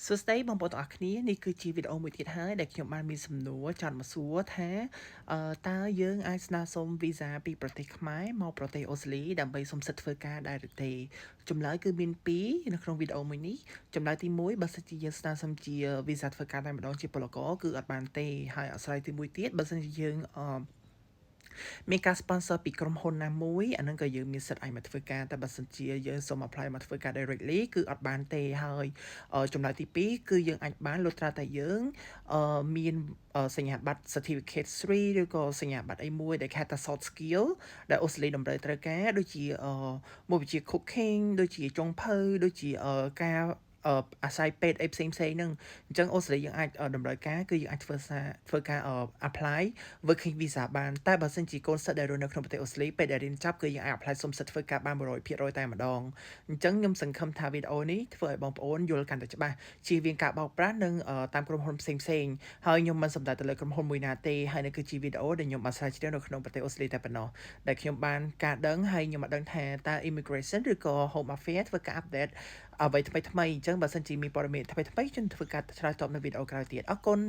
សួស្តីបងប្អូនទាំងអស់គ្នានេះគឺជាវីដេអូមួយទៀតហើយដែលខ្ញុំបានមានសំណួរចង់មកសួរថាតើយើងអាចស្នើសុំវីសាពីប្រទេសខ្មែរមកប្រទេសអូស្ត្រាលីដើម្បីសុំសិទ្ធិធ្វើការដែរឬទេចម្លើយគឺមាន2នៅក្នុងវីដេអូមួយនេះចម្លើយទី1បើសិនជាយើងស្នើសុំជាវីសាធ្វើការតែម្ដងជាពលករគឺអត់បានទេហើយអាស្រ័យទី1ទៀតបើសិនជាយើងមានការ sponsor ពីក្រុមហ៊ុនណាមួយអាហ្នឹងក៏យើងមានសិទ្ធិអាចមកធ្វើការតែបើសិនជាយើងសូម apply មកធ្វើការ directly គឺអត់បានទេហើយចម្លើយទី2គឺយើងអាចបានលុះត្រាតែយើងមានសញ្ញាបត្រ certificate 3ឬក៏សញ្ញាបត្រអីមួយដែលគេហៅថា soft skill ដែលអូស្ត្រាលីតម្រូវត្រូវការដូចជាមុខវិជ្ជា cooking ដូចជាចុងភៅដូចជាការអាស្រ័យពេទ្យអីផ្សេងៗហ្នឹងអញ្ចឹងអូស្ត្រាលីយើងអាចតម្រូវការគឺយើងអាចធ្វើការapply working visa បានតែបើសិនជាកូនសិស្សដែលរស់នៅក្នុងប្រទេសអូស្ត្រាលីពេលដែលរៀនចប់គឺយើងអាច apply សុំសិទ្ធិធ្វើការបាន100%តែម្ដងអញ្ចឹងខ្ញុំសង្ឃឹមថាវីដេអូនេះធ្វើឲ្យបងប្អូនយល់កាន់តែច្បាស់ជៀសវាងការបោកប្រាស់និងតាមក្រុមហ៊ុនផ្សេងៗហើយខ្ញុំមិនសំដៅទៅលើក្រុមហ៊ុនមួយណាទេហើយនេះគឺជាវីដេអូដែលខ្ញុំបានស្រាវជ្រាវនៅក្នុងប្រទេសអូស្ត្រាលីតែប៉ុណ្ណោះដែលខ្ញុំបានការដឹងហើយខ្ញុំបានដឹងថាតើ immigration ឬក៏ home affairs ធ្វើការ update អ្វីថ្មីៗអញ្ចឹងបើសិនជាមានព័ត៌មានថ្មីៗខ្ញុំធ្វើការឆ្លើយតបនៅវីដេអូក្រោយទៀតអរគុណ